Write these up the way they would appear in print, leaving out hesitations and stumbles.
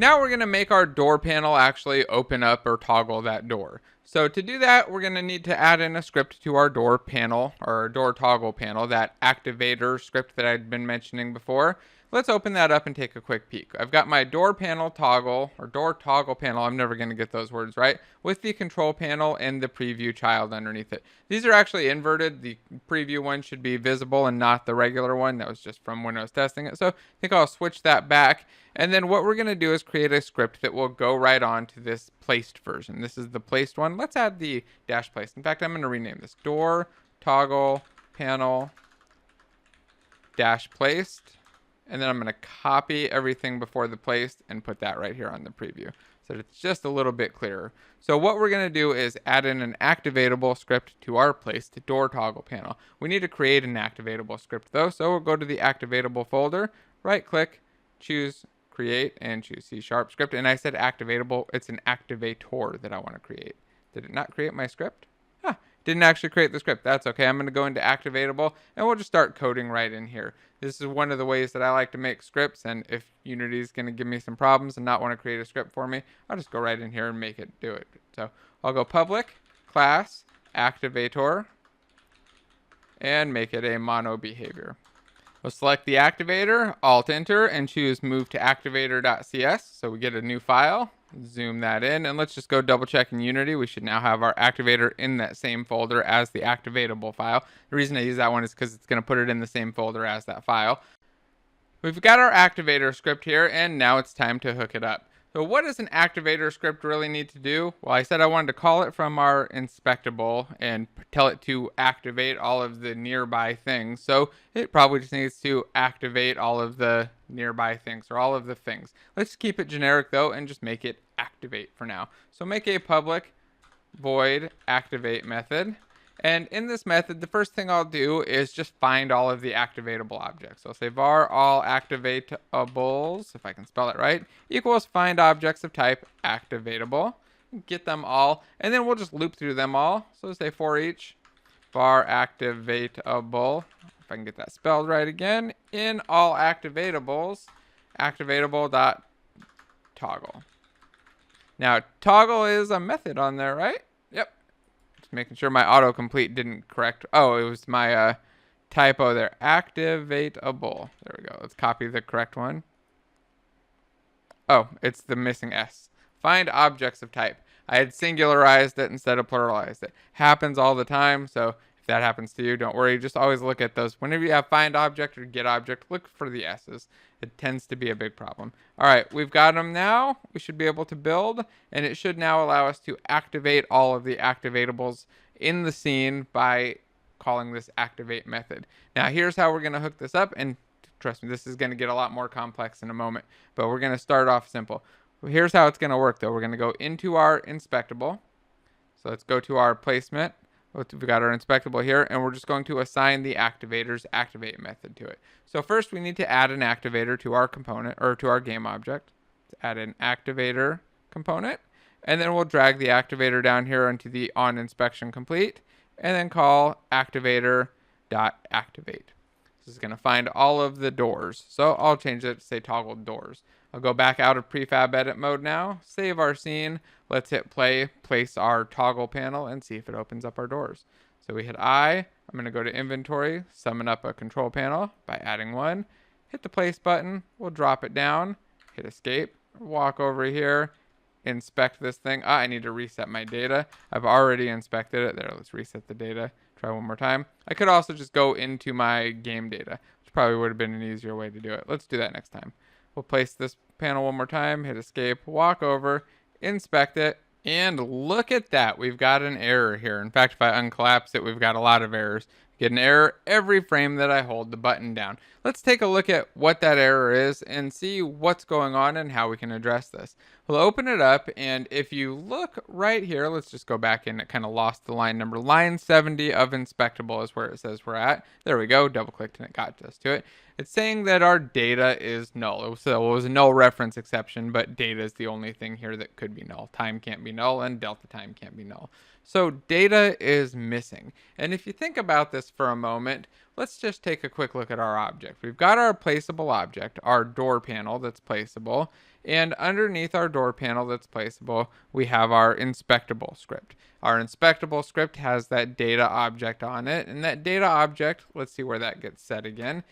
Now we're going to make our door panel actually open up or toggle that door. So to do that, we're going to need to add in a script to our door panel, or our door toggle panel, that activator script that I'd been mentioning before. Let's open that up and take a quick peek. I've got my door panel toggle, or door toggle panel, I'm never going to get those words right, with the control panel and the preview child underneath it. These are actually inverted. The preview one should be visible and not the regular one. That was just from when I was testing it. So I think I'll switch that back. And then what we're going to do is create a script that will go right on to this placed version. This is the placed one. Let's add the dash place. In fact, I'm going to rename this door toggle panel dash placed. And then I'm going to copy everything before the placed and put that right here on the preview, so that it's just a little bit clearer. So what we're going to do is add in an activatable script to our placed door toggle panel. We need to create an activatable script though, so we'll go to the activatable folder, right click, choose create, and choose C# script. And I said activatable, it's an activator that I want to create. Did it not create my script? Huh, didn't actually create the script. That's okay. I'm going to go into activatable and we'll just start coding right in here. This is one of the ways that I like to make scripts, and if Unity is going to give me some problems and not want to create a script for me, I'll just go right in here and make it do it. So I'll go public class activator and make it a mono behavior. We'll select the activator, alt enter, and choose move to activator.cs. So we get a new file, zoom that in, and let's just go double check in Unity. We should now have our activator in that same folder as the activatable file. The reason I use that one is because it's going to put it in the same folder as that file. We've got our activator script here, and now it's time to hook it up. So what does an activator script really need to do? Well, I said I wanted to call it from our inspectable and tell it to activate all of the nearby things. So it probably just needs to activate all of the nearby things, or all of the things. Let's keep it generic though and just make it activate for now. So make a public void activate method. And in this method, the first thing I'll do is just find all of the activatable objects. So I'll say var all activatables, if I can spell it right, equals find objects of type activatable. Get them all, and then we'll just loop through them all. So say for each var activatable, if I can get that spelled right again, in all activatables, activatable dot toggle. Now toggle is a method on there, right? Yep. Making sure my autocomplete didn't correct. Oh, it was my typo there. Activatable. There we go. Let's copy the correct one. Oh, it's the missing S. Find objects of type. I had singularized it instead of pluralized it. Happens all the time, so if that happens to you, don't worry. Just always look at those. Whenever you have find object or get object, look for the S's. It tends to be a big problem. All right, we've got them now. We should be able to build, and it should now allow us to activate all of the activatables in the scene by calling this activate method. Now, here's how we're going to hook this up, and trust me, this is going to get a lot more complex in a moment, but we're going to start off simple. Here's how it's going to work, though. We're going to go into our inspectable. So let's go to our placement. We've got our inspectable here, and we're just going to assign the activator's activate method to it. So first we need to add an activator to our component, or to our game object. Let's add an activator component, and then we'll drag the activator down here into the on inspection complete, and then call activator.activate. This is going to find all of the doors. So I'll change it to say toggle doors. I'll go back out of prefab edit mode now, save our scene. Let's hit play, place our toggle panel, and see if it opens up our doors. So we hit I. I'm going to go to inventory, summon up a control panel by adding one. Hit the place button. We'll drop it down. Hit escape. Walk over here. Inspect this thing. I need to reset my data. I've already inspected it. There, let's reset the data. Try one more time. I could also just go into my game data, which probably would have been an easier way to do it. Let's do that next time. We'll place this panel one more time, hit escape, walk over, inspect it, and look at that. We've got an error here. In fact, if I uncollapse it, we've got a lot of errors. Get an error every frame that I hold the button down. Let's take a look at what that error is and see what's going on and how we can address this. We'll open it up, and if you look right here, let's just go back in. It kind of lost the line number. Line 70 of inspectable is where it says we're at. There we go. Double clicked and it got us to it. It's saying that our data is null. So it was a null reference exception, but data is the only thing here that could be null. Time can't be null, and delta time can't be null. So data is missing. And if you think about this for a moment, let's just take a quick look at our object. We've got our placeable object, our door panel that's placeable, and underneath our door panel that's placeable, we have our inspectable script. Our inspectable script has that data object on it, and that data object, let's see where that gets set again.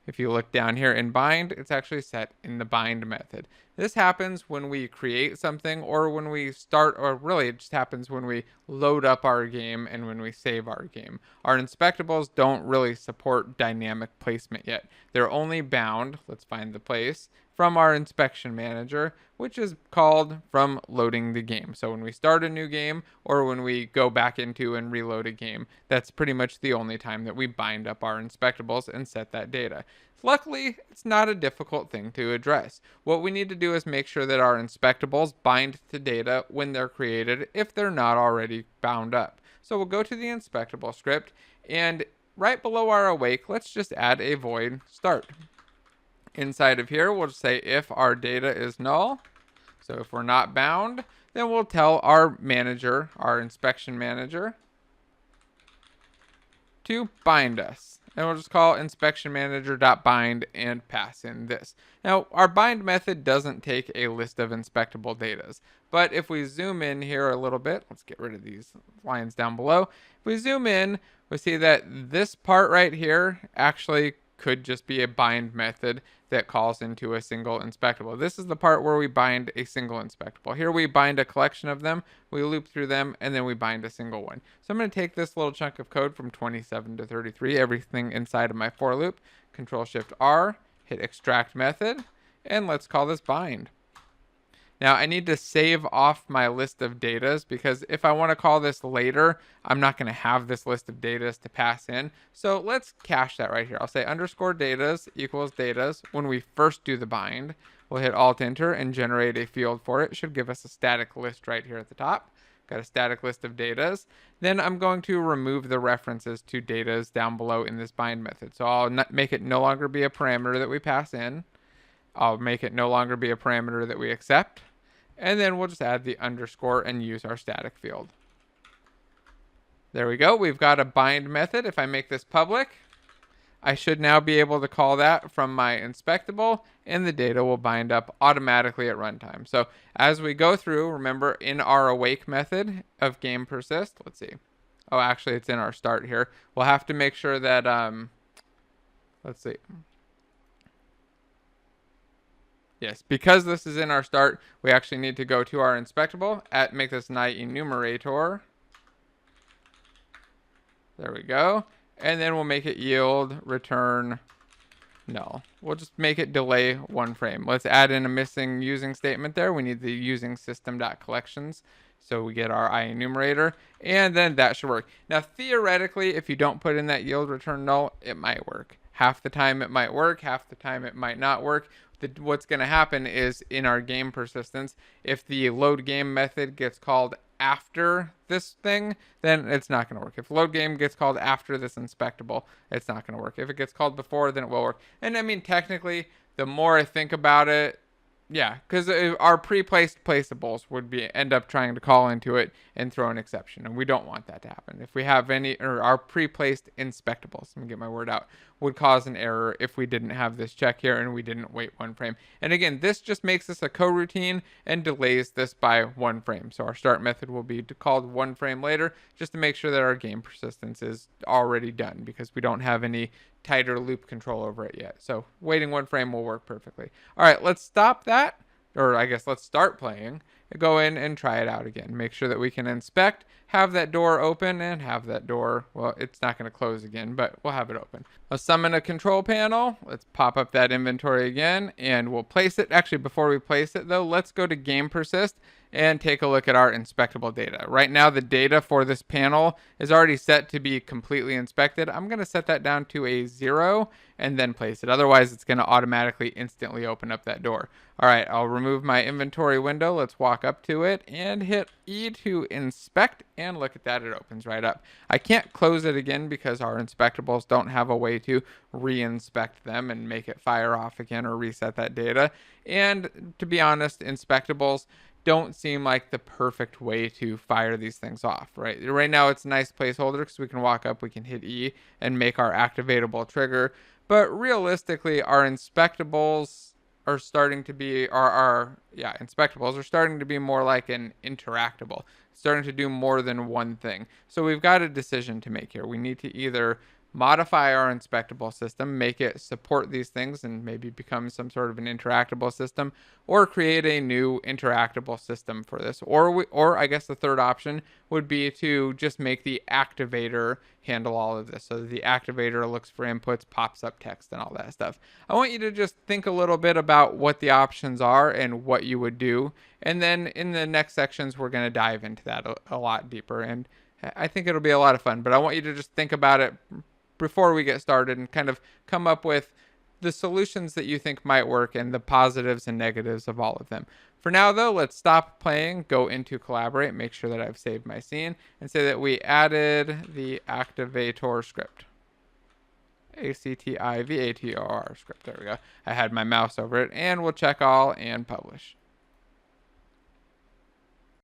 If you look down here in bind, it's actually set in the bind method. This happens when we create something or when we start, or really it just happens when we load up our game and when we save our game. Our inspectables don't really support dynamic placement yet. They're only bound, let's find the place, from our inspection manager, which is called from loading the game. So when we start a new game or when we go back into and reload a game, that's pretty much the only time that we bind up our inspectables and set that data. Luckily, it's not a difficult thing to address. What we need to do is make sure that our inspectables bind to data when they're created if they're not already bound up. So we'll go to the inspectable script, and right below our awake, let's just add a void start. Inside of here, we'll say if our data is null. So if we're not bound, then we'll tell our manager, our inspection manager, to bind us. And we'll just call inspection manager.bind and pass in this. Now, our bind method doesn't take a list of inspectable datas, but if we zoom in here a little bit, let's get rid of these lines down below. If we zoom in, we see that this part right here actually could just be a bind method that calls into a single inspectable. This is the part where we bind a single inspectable. Here we bind a collection of them, we loop through them, and then we bind a single one. So I'm going to take this little chunk of code from 27 to 33, everything inside of my for loop, Control-Shift-R, hit extract method, and let's call this bind. Now I need to save off my list of datas because if I want to call this later, I'm not going to have this list of datas to pass in. So let's cache that right here. I'll say underscore datas equals datas. When we first do the bind, we'll hit Alt Enter and generate a field for it. It should give us a static list right here at the top. Got a static list of datas. Then I'm going to remove the references to datas down below in this bind method. So I'll make it no longer be a parameter that we pass in. I'll make it no longer be a parameter that we accept. And then we'll just add the underscore and use our static field. There we go. We've got a bind method. If I make this public, I should now be able to call that from my inspectable, and the data will bind up automatically at runtime. So as we go through, remember in our awake method of game persist, let's see. Oh, actually it's in our start here. We'll have to make sure that, let's see. Yes, because this is in our start, we actually need to go to our inspectable, make this an enumerator. There we go. And then we'll make it yield return null. We'll just make it delay one frame. Let's add in a missing using statement there. We need the using system.collections. So we get our enumerator, and then that should work. Now, theoretically, if you don't put in that yield return null, it might work. Half the time it might work, half the time it might not work. What's going to happen is in our game persistence, if the load game method gets called after this thing, then it's not going to work. If load game gets called after this inspectable, it's not going to work. If it gets called before, then it will work. And I mean, technically, the more I think about it, yeah, because our pre-placed placeables would end up trying to call into it and throw an exception, and we don't want that to happen. If we have or our pre-placed inspectables, let me get my word out, would cause an error if we didn't have this check here and we didn't wait one frame. And again, this just makes this a coroutine and delays this by one frame. So our start method will be called one frame later, just to make sure that our game persistence is already done, because we don't have any tighter loop control over it yet. So waiting one frame will work perfectly. All right, let's stop that, or I guess let's start playing, go in and try it out again. Make sure that we can inspect, have that door open, and have that door, well, it's not going to close again, but we'll have it open. Let's summon a control panel. Let's pop up that inventory again, and we'll place it. Actually, before we place it, though, let's go to game persist and take a look at our inspectable data. Right now, the data for this panel is already set to be completely inspected. I'm going to set that down to a 0 and then place it. Otherwise, it's going to automatically instantly open up that door. All right, I'll remove my inventory window. Let's walk up to it and hit E to inspect, and look at that, it opens right up. I can't close it again because our inspectables don't have a way to re-inspect them and make it fire off again or reset that data. And to be honest, inspectables don't seem like the perfect way to fire these things off, right? Right now it's a nice placeholder because we can walk up, we can hit E and make our activatable trigger. But realistically, our inspectables are starting to be, inspectables are starting to be more like an interactable, starting to do more than one thing. So we've got a decision to make here. We need to either modify our inspectable system, make it support these things and maybe become some sort of an interactable system, or create a new interactable system for this. Or I guess the third option would be to just make the activator handle all of this. So the activator looks for inputs, pops up text and all that stuff. I want you to just think a little bit about what the options are and what you would do. And then in the next sections, we're going to dive into that a lot deeper. And I think it'll be a lot of fun, but I want you to just think about it before we get started and kind of come up with the solutions that you think might work and the positives and negatives of all of them. For now, though, let's stop playing, go into collaborate, make sure that I've saved my scene, and say that we added the Activator script. Activator script. There we go. I had my mouse over it, and we'll check all and publish.